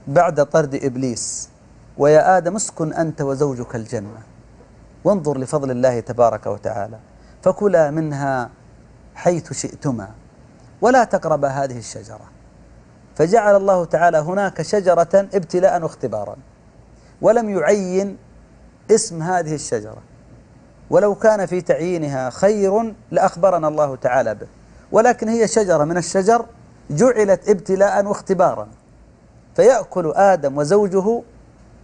بعد طرد إبليس: ويا آدم اسكن أنت وزوجك الجنة وانظر لفضل الله تبارك وتعالى فكلا منها حيث شئتما ولا تقربا هذه الشجرة. فجعل الله تعالى هناك شجرة ابتلاء واختبارا، ولم يعين اسم هذه الشجرة، ولو كان في تعيينها خير لأخبرنا الله تعالى به، ولكن هي شجرة من الشجر جعلت ابتلاء واختبارا، فيأكل آدم وزوجه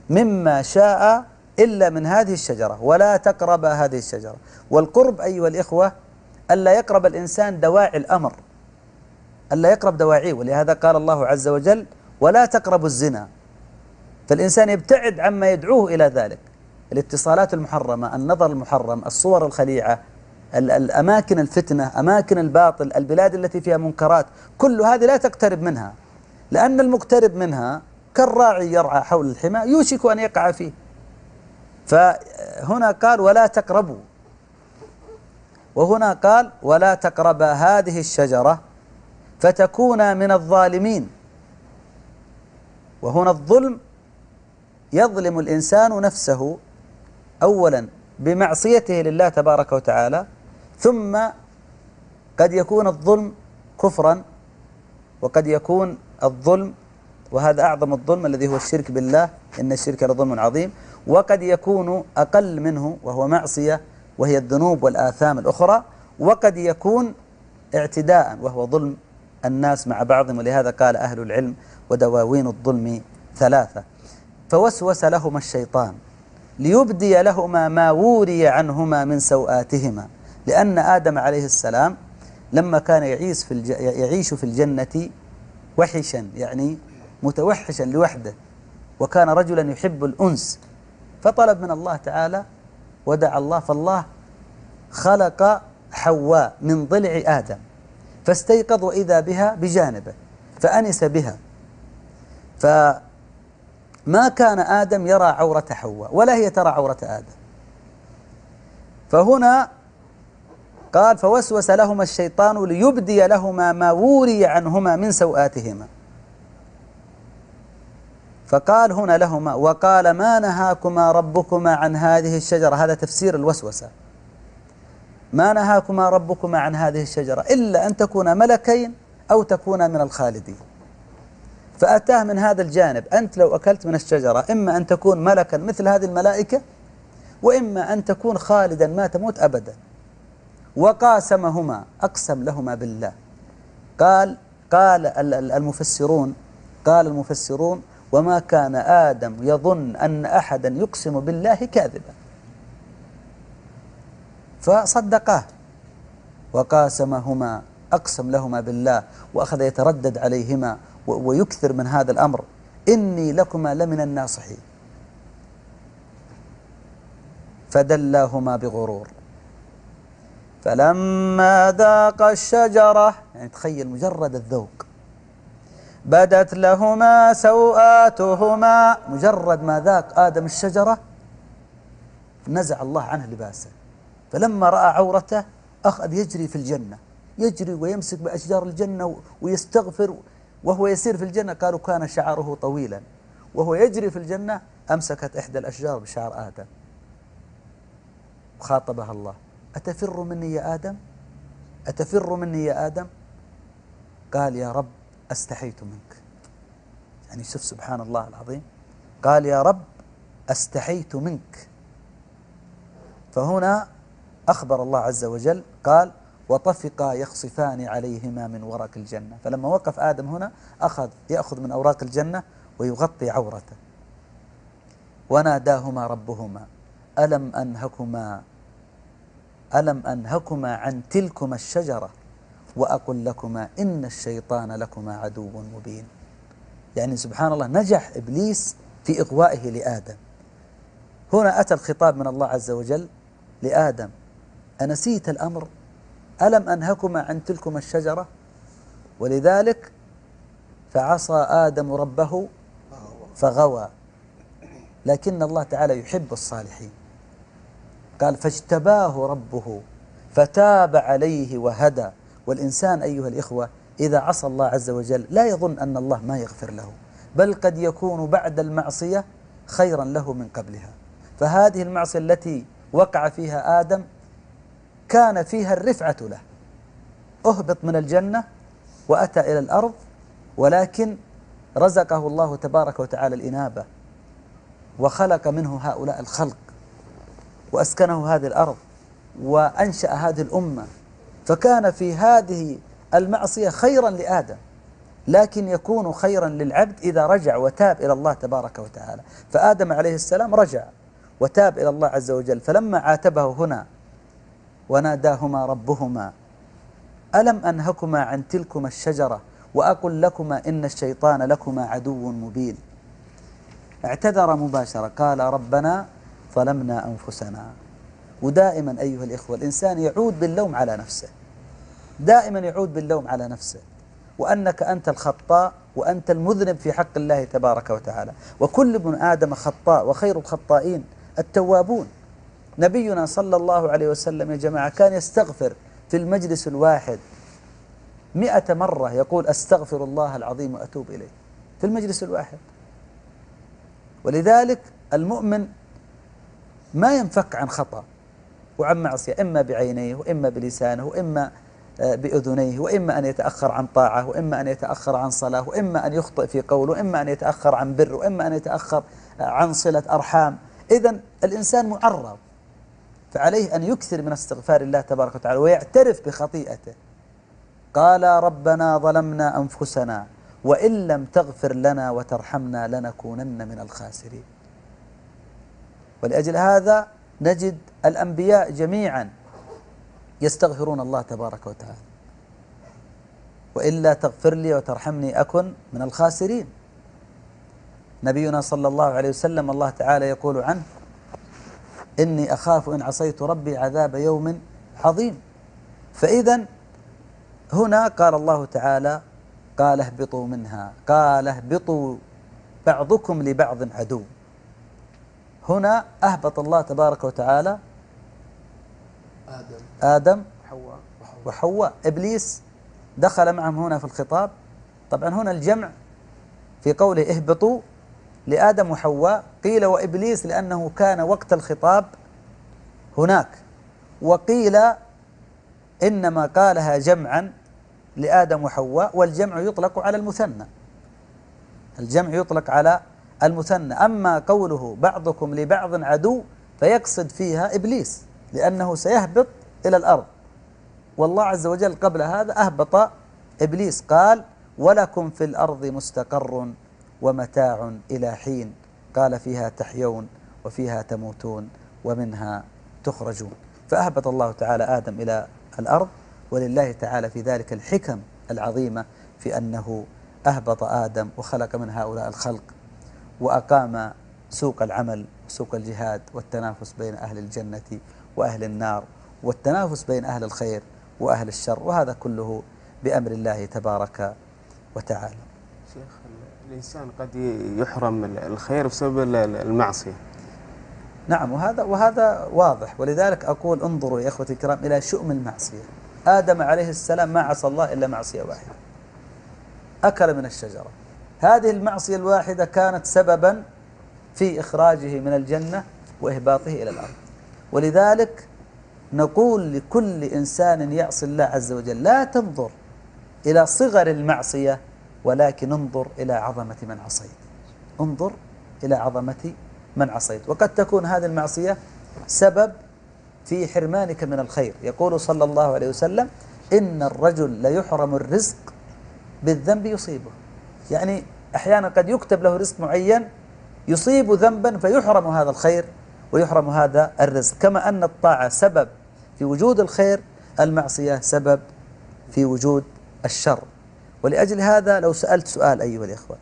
مما شاء إلا من هذه الشجرة، ولا تقرب هذه الشجرة. والقرب أيها الإخوة ألا يقرب الإنسان دواعي الأمر، ألا يقرب دواعيه، ولهذا قال الله عز وجل: ولا تقربوا الزنا. فالإنسان يبتعد عما يدعوه إلى ذلك، الاتصالات المحرمة، النظر المحرم، الصور الخليعة، الأماكن الفتنة، أماكن الباطل، البلاد التي فيها منكرات، كل هذه لا تقترب منها، لأن المقترب منها كالراعي يرعى حول الحمى يوشك أن يقع فيه. فهنا قال: ولا تقربوا، وهنا قال: ولا تقربا هذه الشجرة فتكونا من الظالمين. وهنا الظلم يظلم الإنسان نفسه أولا بمعصيته لله تبارك وتعالى، ثم قد يكون الظلم كفرا، وقد يكون الظلم، وهذا أعظم الظلم الذي هو الشرك بالله، إن الشرك لظلم عظيم، وقد يكون أقل منه وهو معصية وهي الذنوب والآثام الأخرى، وقد يكون اعتداء وهو ظلم الناس مع بعضهم. ولهذا قال أهل العلم: ودواوين الظلم ثلاثة. فوسوس لهما الشيطان ليبدي لهما ما وري عنهما من سوآتهما، لأن آدم عليه السلام لما كان يعيش في الجنة وحشا، يعني متوحشا لوحده، وكان رجلا يحب الأنس، فطلب من الله تعالى ودعا الله، فالله خلق حواء من ضلع آدم، فاستيقظ وإذا بها بجانبه فأنس بها، فما كان آدم يرى عورة حواء ولا هي ترى عورة آدم. فهنا قال: فوسوس لهما الشيطان ليبدي لهما ما وري عنهما من سوآتهما. فقال هنا لهما: وقال ما نهاكما ربكما عن هذه الشجرة. هذا تفسير الوسوسة: ما نهاكما ربكما عن هذه الشجرة إلا أن تكونا ملكين أو تكونا من الخالدين. فأتاه من هذا الجانب: أنت لو أكلت من الشجرة إما أن تكون ملكا مثل هذه الملائكة، وإما أن تكون خالدا ما تموت أبدا. وقاسمهما، أقسم لهما بالله. قال المفسرون: وما كان آدم يظن أن أحدا يقسم بالله كاذبا، فصدقاه. وقاسمهما، أقسم لهما بالله، وأخذ يتردد عليهما ويكثر من هذا الأمر: إني لكما لمن الناصحين. فدلاهما بغرور فلما ذاقا الشجرة، يعني تخيل مجرد الذوق، بدت لهما سوآتهما، مجرد ما ذاق آدم الشجرة نزع الله عنه لباسه، فلما رأى عورته أخذ يجري في الجنة، يجري ويمسك بأشجار الجنة ويستغفر وهو يسير في الجنة. قالوا كان شعره طويلا، وهو يجري في الجنة أمسكت إحدى الأشجار بشعر آدم، خاطبها الله: أتفر مني يا آدم؟ أتفر مني يا آدم؟ قال: يا رب أستحيت منك. يعني شوف سبحان الله العظيم، قال: يا رب أستحيت منك. فهنا أخبر الله عز وجل قال: وطفقا يخصفان عليهما من ورق الجنة. فلما وقف آدم هنا يأخذ من أوراق الجنة ويغطي عورته. وناداهما ربهما: ألم أنهكما عن تلكما الشجرة وأقل لكما إن الشيطان لكما عدو مبين. يعني سبحان الله، نجح إبليس في إغوائه لآدم. هنا أتى الخطاب من الله عز وجل لآدم: أنسيت الأمر؟ ألم أنهكما عن تلكما الشجرة؟ ولذلك فعصى آدم ربه فغوى. لكن الله تعالى يحب الصالحين، قال: فاجتباه ربه فتاب عليه وهدى. والإنسان أيها الإخوة إذا عصى الله عز وجل لا يظن أن الله ما يغفر له، بل قد يكون بعد المعصية خيرا له من قبلها. فهذه المعصية التي وقع فيها آدم كان فيها الرفعة له، أهبط من الجنة وأتى إلى الأرض، ولكن رزقه الله تبارك وتعالى الإنابة وخلق منه هؤلاء الخلق وأسكنه هذه الأرض وأنشأ هذه الأمة، فكان في هذه المعصية خيرا لآدم، لكن يكون خيرا للعبد إذا رجع وتاب إلى الله تبارك وتعالى. فآدم عليه السلام رجع وتاب إلى الله عز وجل، فلما عاتبه هنا وناداهما ربهما ألم أنهكما عن تلكما الشجرة وأقل لكما إن الشيطان لكما عدو مبين، اعتذر مباشرة قال ربنا ظلمنا أنفسنا. ودائما أيها الإخوة الإنسان يعود باللوم على نفسه، دائما يعود باللوم على نفسه، وأنك أنت الخطاء وأنت المذنب في حق الله تبارك وتعالى، وكل ابن آدم خطاء وخير الخطائين التوابون. نبينا صلى الله عليه وسلم يا جماعة كان يستغفر في المجلس الواحد 100 مرة، يقول أستغفر الله العظيم وأتوب إليه في المجلس الواحد. ولذلك المؤمن ما ينفك عن خطأ وعن معصية، إما بعينيه وإما بلسانه وإما بأذنيه، وإما أن يتأخر عن طاعة وإما أن يتأخر عن صلاة وإما أن يخطئ في قوله وإما أن يتأخر عن بر وإما أن يتأخر عن صلة أرحام. إذن الإنسان معرض، فعليه أن يكثر من استغفار الله تبارك وتعالى ويعترف بخطيئته. قال ربنا ظلمنا أنفسنا وإن لم تغفر لنا وترحمنا لنكونن من الخاسرين. ولأجل هذا نجد الأنبياء جميعا يستغفرون الله تبارك وتعالى، وإلا تغفر لي وترحمني أكن من الخاسرين. نبينا صلى الله عليه وسلم الله تعالى يقول عنه إني أخاف إن عصيت ربي عذاب يوم عظيم. فإذا هنا قال الله تعالى قال اهبطوا منها، قال اهبطوا بعضكم لبعض عدو. هنا أهبط الله تبارك وتعالى آدم وحواء. إبليس دخل معهم هنا في الخطاب. طبعا هنا الجمع في قوله اهبطوا لآدم وحواء، قيل وإبليس لأنه كان وقت الخطاب هناك، وقيل إنما قالها جمعا لآدم وحواء، والجمع يطلق على المثنى، الجمع يطلق على المثنى. أما قوله بعضكم لبعض عدو فيقصد فيها إبليس لأنه سيهبط إلى الأرض، والله عز وجل قبل هذا أهبط إبليس، قال ولكم في الأرض مستقر ومتاع إلى حين، قال فيها تحيون وفيها تموتون ومنها تخرجون. فأهبط الله تعالى آدم إلى الأرض، ولله تعالى في ذلك الحكم العظيمة في أنه أهبط آدم وخلق من هؤلاء الخلق وأقام سوق العمل وسوق الجهاد والتنافس بين أهل الجنة وأهل النار والتنافس بين أهل الخير وأهل الشر، وهذا كله بأمر الله تبارك وتعالى. شيخ، الإنسان قد يحرم الخير بسبب المعصية. نعم، وهذا واضح. ولذلك أقول انظروا يا إخوتي الكرام إلى شؤم المعصية. آدم عليه السلام ما عصى الله إلا معصية واحدة، أكل من الشجرة. هذه المعصية الواحدة كانت سببا في إخراجه من الجنة وإهباطه إلى الأرض. ولذلك نقول لكل إنسان يعصي الله عز وجل لا تنظر إلى صغر المعصية، ولكن انظر إلى عظمة من عصيت، انظر إلى عظمة من عصيت. وقد تكون هذه المعصية سبب في حرمانك من الخير. يقول صلى الله عليه وسلم إن الرجل ليحرم الرزق بالذنب يصيبه، يعني أحيانا قد يكتب له رزق معين يصيب ذنبا فيحرم هذا الخير ويحرم هذا الرزق. كما أن الطاعة سبب في وجود الخير، المعصية سبب في وجود الشر. ولأجل هذا لو سألت سؤال أيها الإخوة،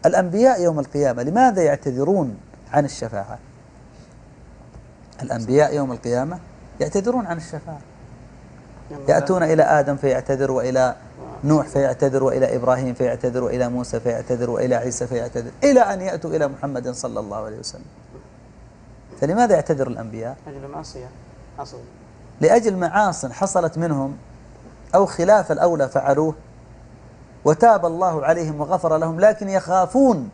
الأنبياء يوم القيامة لماذا يعتذرون عن الشفاعة؟ الأنبياء يوم القيامة يعتذرون عن الشفاعة، يأتون إلى آدم فيعتذر، وإلى نوح فيعتذر، وإلى إبراهيم فيعتذر، وإلى موسى فيعتذر، وإلى عيسى فيعتذر، إلى أن يأتوا إلى محمد صلى الله عليه وسلم. فلماذا يعتذر الأنبياء؟ أجل معصية حصل، لأجل معاصٍ حصلت منهم أو خلاف الأولى فعلوه وتاب الله عليهم وغفر لهم، لكن يخافون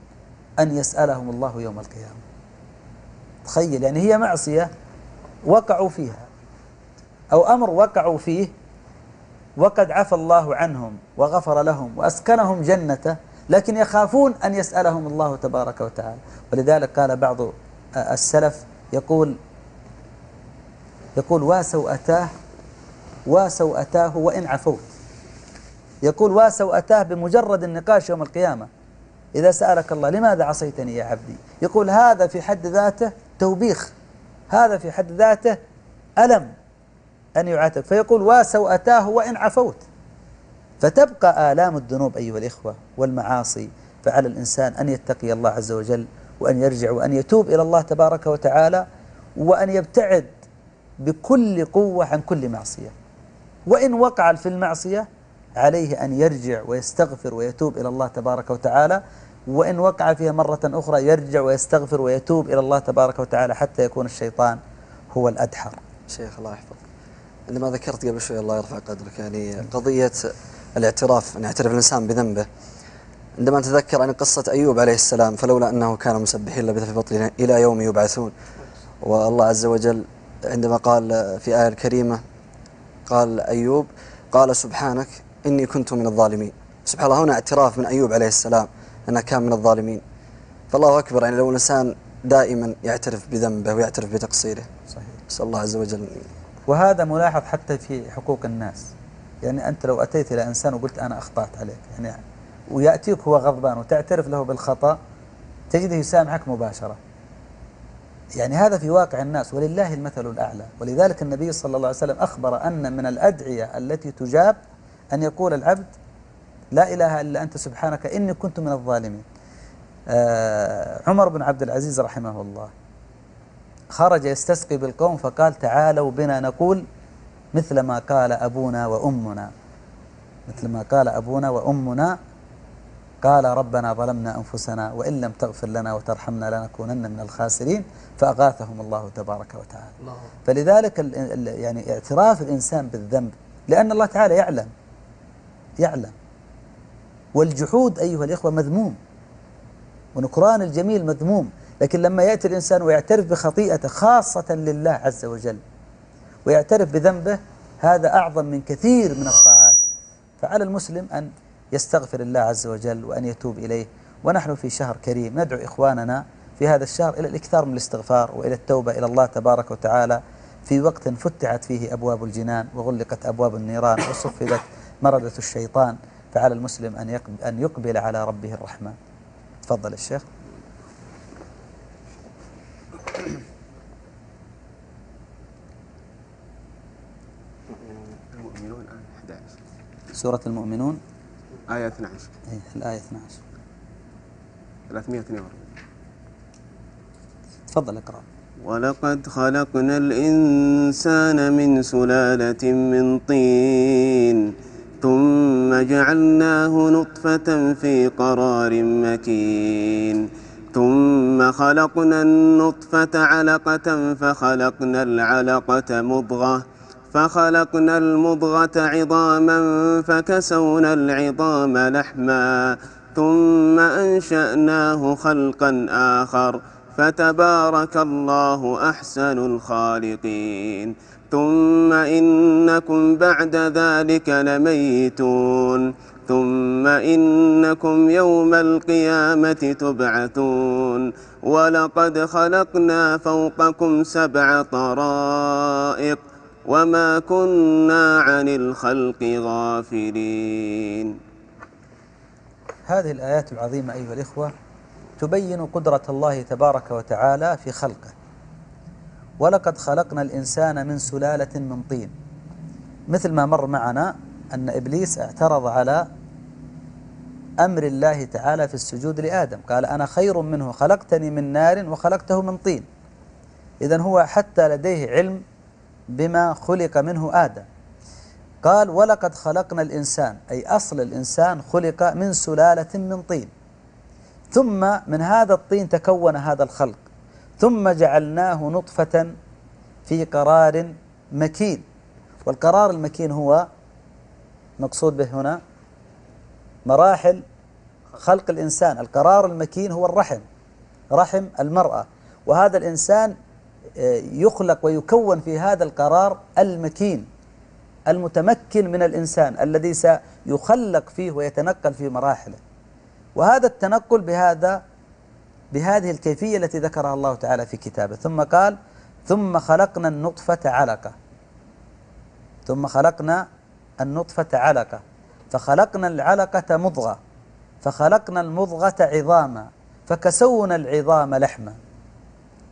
أن يسألهم الله يوم القيامة. تخيل، يعني هي معصية وقعوا فيها، أو أمر وقعوا فيه وقد عفى الله عنهم وغفر لهم وأسكنهم جنته، لكن يخافون أن يسألهم الله تبارك وتعالى. ولذلك قال بعض السلف يقول واسوا أتاه وإن عفوت. يقول واسوا أتاه بمجرد النقاش يوم القيامة إذا سألك الله لماذا عصيتني يا عبدي، يقول هذا في حد ذاته توبيخ، هذا في حد ذاته ألم أن يعاتب، فيقول واسوا أتاه وإن عفوت. فتبقى آلام الذنوب أيها الإخوة والمعاصي، فعلى الإنسان أن يتقي الله عز وجل، وأن يرجع وأن يتوب إلى الله تبارك وتعالى، وأن يبتعد بكل قوة عن كل معصية. وإن وقع في المعصية عليه أن يرجع ويستغفر ويتوب إلى الله تبارك وتعالى، وإن وقع فيها مرة أخرى يرجع ويستغفر ويتوب إلى الله تبارك وتعالى حتى يكون الشيطان هو الأدحر. شيخ الله يحفظك، عندما ذكرت قبل شوي الله يرفع قدرك يعني قضية الاعتراف، أن يعترف الإنسان بذنبه، عندما نتذكر عن قصة أيوب عليه السلام، فلولا أنه كان مسبحين لبث في بطنه إلى يوم يبعثون. والله عز وجل عندما قال في آية الكريمة، قال أيوب قال سبحانك إني كنت من الظالمين. سبحان الله، هنا اعتراف من أيوب عليه السلام أنه كان من الظالمين. فالله أكبر، يعني لو الإنسان دائما يعترف بذنبه ويعترف بتقصيره. صحيح. نسأل الله عز وجل. وهذا ملاحظ حتى في حقوق الناس، يعني أنت لو أتيت إلى إنسان وقلت أنا أخطأت عليك، يعني ويأتيك هو غضبان وتعترف له بالخطأ تجده يسامحك مباشرة. يعني هذا في واقع الناس، ولله المثل الأعلى. ولذلك النبي صلى الله عليه وسلم أخبر أن من الأدعية التي تجاب أن يقول العبد لا إله إلا أنت سبحانك إني كنت من الظالمين. عمر بن عبد العزيز رحمه الله خرج يستسقي بالقوم فقال تعالوا بنا نقول مثل ما قال أبونا وأمنا، مثل ما قال أبونا وأمنا، قال ربنا ظلمنا أنفسنا وإن لم تغفر لنا وترحمنا لنكونن من الخاسرين، فأغاثهم الله تبارك وتعالى. الله. فلذلك يعني اعتراف الإنسان بالذنب، لأن الله تعالى يعلم. والجحود أيها الإخوة مذموم، ونكران الجميل مذموم، لكن لما يأتي الإنسان ويعترف بخطيئته خاصة لله عز وجل ويعترف بذنبه، هذا أعظم من كثير من الطاعات. فعلى المسلم أن يستغفر الله عز وجل وأن يتوب إليه. ونحن في شهر كريم ندعو إخواننا في هذا الشهر إلى الإكثار من الاستغفار وإلى التوبة إلى الله تبارك وتعالى، في وقت فتحت فيه أبواب الجنان وغلقت أبواب النيران وصفدت مردة الشيطان. فعلى المسلم أن يقبل على ربه الرحمن. تفضل الشيخ. المؤمنون آية 11. سورة المؤمنون آية 12. الآية 12. 342. تفضل اقرأ. ولقد خلقنا الإنسان من سلالة من طين ثم جعلناه نطفة في قرار مكين ثم خلقنا النطفة علقة فخلقنا العلقة مضغة فخلقنا المضغة عظاما فكسونا العظام لحما ثم أنشأناه خلقا آخر فتبارك الله أحسن الخالقين ثم إنكم بعد ذلك لميتون ثم إنكم يوم القيامة تبعثون ولقد خلقنا فوقكم 7 طرائق وما كنا عن الخلق غافلين. هذه الآيات العظيمة أيها الإخوة تبين قدرة الله تبارك وتعالى في خلقه. ولقد خلقنا الإنسان من سلالة من طين، مثل ما مر معنا أن إبليس اعترض على أمر الله تعالى في السجود لآدم، قال أنا خير منه خلقتني من نار وخلقته من طين. إذن هو حتى لديه علم بما خلق منه آدم. قال ولقد خلقنا الإنسان، أي أصل الإنسان خلق من سلالة من طين، ثم من هذا الطين تكون هذا الخلق، ثم جعلناه نطفة في قرار مكين. والقرار المكين هو مقصود به هنا مراحل خلق الإنسان. القرار المكين هو الرحم، رحم المرأة، وهذا الإنسان يخلق ويكون في هذا القرار المكين المتمكن من الإنسان الذي سيخلق فيه ويتنقل في مراحله. وهذا التنقل بهذه الكيفية التي ذكرها الله تعالى في كتابه. ثم قال ثم خلقنا النطفة علقة، ثم خلقنا النطفة علقة، فخلقنا العلقة مضغة، فخلقنا المضغة عظاما، فكسونا العظام لحما.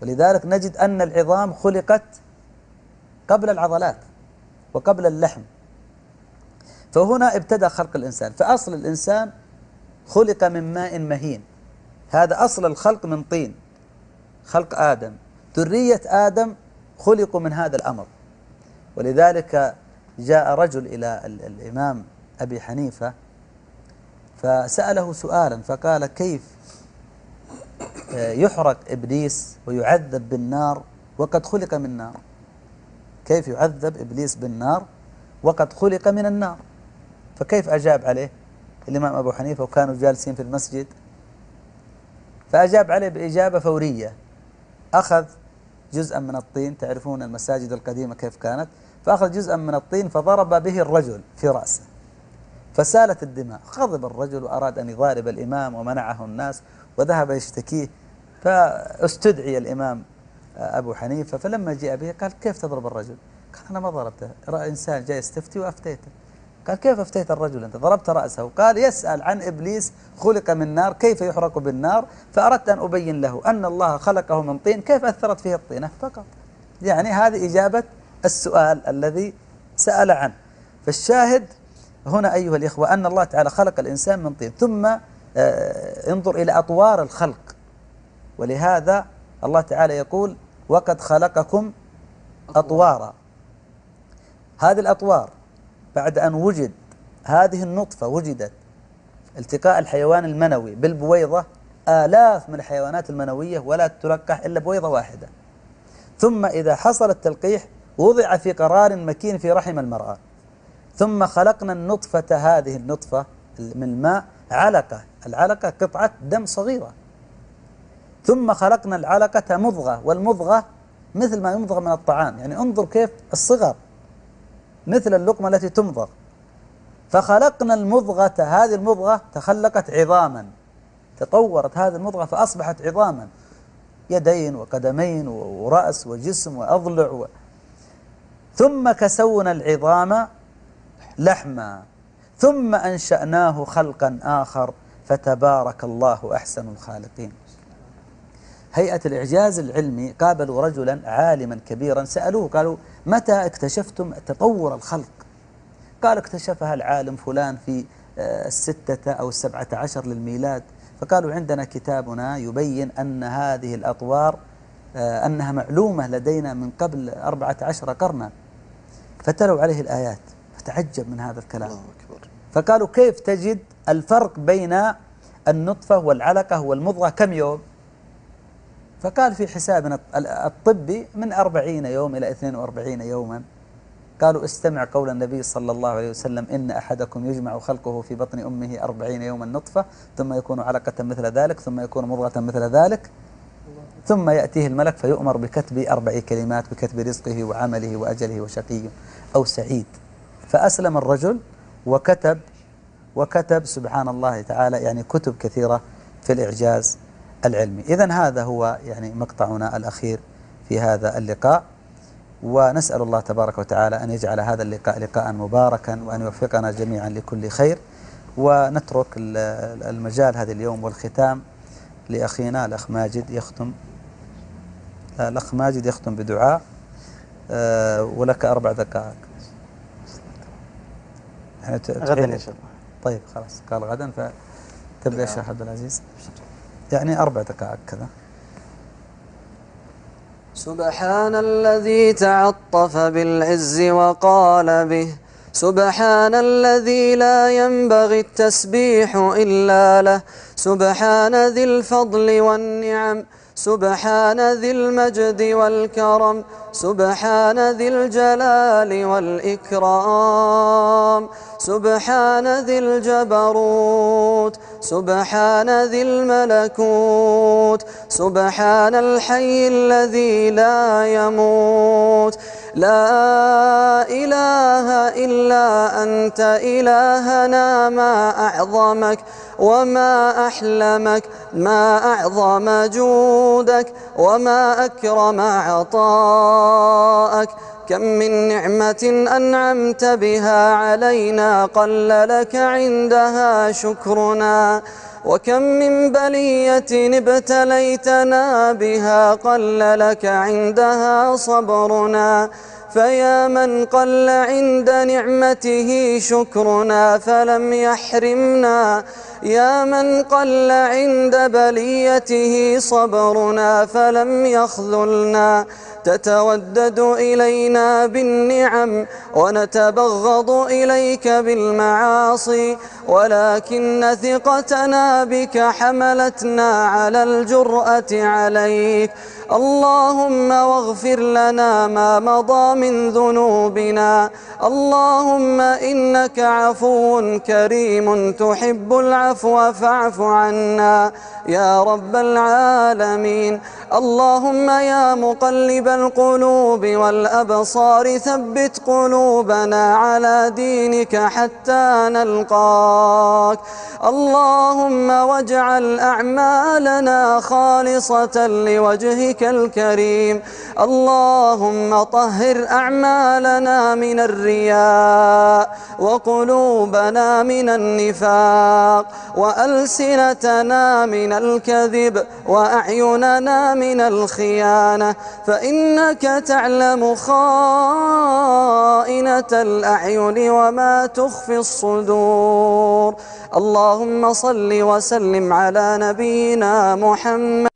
ولذلك نجد أن العظام خلقت قبل العضلات وقبل اللحم. فهنا ابتدأ خلق الإنسان. فأصل الإنسان خلق من ماء مهين، هذا أصل الخلق من طين، خلق آدم. ذرية آدم خلقوا من هذا الأمر. ولذلك جاء رجل إلى الإمام أبي حنيفة فسأله سؤالا فقال كيف يحرق إبليس ويعذب بالنار وقد خلق من نار؟ كيف يعذب إبليس بالنار وقد خلق من النار؟ فكيف أجاب عليه الإمام أبو حنيفة وكانوا جالسين في المسجد؟ فأجاب عليه بإجابة فورية. أخذ جزءا من الطين، تعرفون المساجد القديمة كيف كانت، فأخذ جزءا من الطين فضرب به الرجل في رأسه فسالت الدماء. غضب الرجل وأراد أن يضارب الإمام ومنعه الناس وذهب يشتكيه. فاستدعي الإمام أبو حنيفة، فلما جاء به قال كيف تضرب الرجل؟ قال أنا ما ضربته، رأى إنسان جاي يستفتي وأفتيته. قال كيف أفتيت الرجل أنت؟ ضربت رأسه. قال يسأل عن إبليس خلق من نار كيف يحرق بالنار، فأردت أن أبين له أن الله خلقه من طين كيف أثرت فيه الطينة فقط. يعني هذه إجابة السؤال الذي سأل عنه. فالشاهد هنا أيها الإخوة أن الله تعالى خلق الإنسان من طين. ثم انظر إلى أطوار الخلق، ولهذا الله تعالى يقول وقد خلقكم أطوارا. هذه الأطوار بعد أن وجد هذه النطفة، وجدت التقاء الحيوان المنوي بالبويضة، آلاف من الحيوانات المنوية ولا تلقح إلا بويضة واحدة. ثم إذا حصل التلقيح وضع في قرار مكين في رحم المرأة. ثم خلقنا النطفة، هذه النطفة من الماء علقة، العلقة قطعة دم صغيرة. ثم خلقنا العلقة مضغة، والمضغة مثل ما يمضغ من الطعام، يعني انظر كيف الصغر مثل اللقمة التي تمضغ. فخلقنا المضغة، هذه المضغة تخلقت عظاما، تطورت هذه المضغة فأصبحت عظاما، يدين وقدمين ورأس وجسم وأضلع ثم كسونا العظام لحما ثم أنشأناه خلقا آخر فتبارك الله أحسن الخالقين. هيئة الإعجاز العلمي قابلوا رجلا عالما كبيرا، سألوه قالوا متى اكتشفتم تطور الخلق؟ قال اكتشفها العالم فلان في 6 أو 17 للميلاد. فقالوا عندنا كتابنا يبين أن هذه الأطوار أنها معلومة لدينا من قبل 14 قرنا. فتلوا عليه الآيات فتعجب من هذا الكلام. فقالوا كيف تجد الفرق بين النطفة والعلقة والمضغة كم يوم؟ فقال في حسابنا الطبي من 40 يوم إلى 42 يوما. قالوا استمع قول النبي صلى الله عليه وسلم إن أحدكم يجمع خلقه في بطن أمه 40 يوما نطفة ثم يكون علقة مثل ذلك ثم يكون مضغة مثل ذلك ثم يأتيه الملك فيؤمر بكتب 4 كلمات بكتب رزقه وعمله وأجله وشقي أو سعيد. فأسلم الرجل وكتب سبحان الله تعالى يعني كتب كثيرة في الإعجاز العلمي. إذن هذا هو يعني مقطعنا الأخير في هذا اللقاء، ونسأل الله تبارك وتعالى أن يجعل هذا اللقاء لقاء مباركا وأن يوفقنا جميعا لكل خير. ونترك المجال هذا اليوم والختام لأخينا الأخ ماجد يختم. الأخ ماجد يختم بدعاء ولك 4 دقائق. غدا إن شاء الله. طيب خلاص قال غدا فتبدأ يا شيخ عبد العزيز يعني 4 دقائق كذا. سبحان الذي تعطف بالعز وقال به، سبحان الذي لا ينبغي التسبيح إلا له، سبحان ذي الفضل والنعم، سبحان ذي المجد والكرم، سبحان ذي الجلال والإكرام، سبحان ذي الجبروت، سبحان ذي الملكوت، سبحان الحي الذي لا يموت. لا إله إلا أنت إلهنا، ما أعظمك وما أحلمك، ما أعظم جودك وما أكرم عطاءك. كم من نعمة أنعمت بها علينا قل لك عندها شكرنا، وكم من بلية ابتليتنا بها قل لك عندها صبرنا. فيا من قل عند نعمته شكرنا فلم يحرمنا، يا من قل عند بليته صبرنا فلم يخذلنا. تتودد إلينا بالنعم ونتبغض إليك بالمعاصي، ولكن ثقتنا بك حملتنا على الجرأة عليك. اللهم واغفر لنا ما مضى من ذنوبنا، اللهم إنك عفو كريم تحب العفو فاعف عنا يا رب العالمين. اللهم يا مقلب القلوب والأبصار ثبت قلوبنا على دينك حتى نلقاك. اللهم واجعل أعمالنا خالصة لوجهك الكريم. اللهم طهر أعمالنا من الرياء، وقلوبنا من النفاق، وألسنتنا من الكذب، وأعيننا من الخيانة، فإنك تعلم خائنة الأعين وما تخفي الصدور. اللهم صل وسلم على نبينا محمد.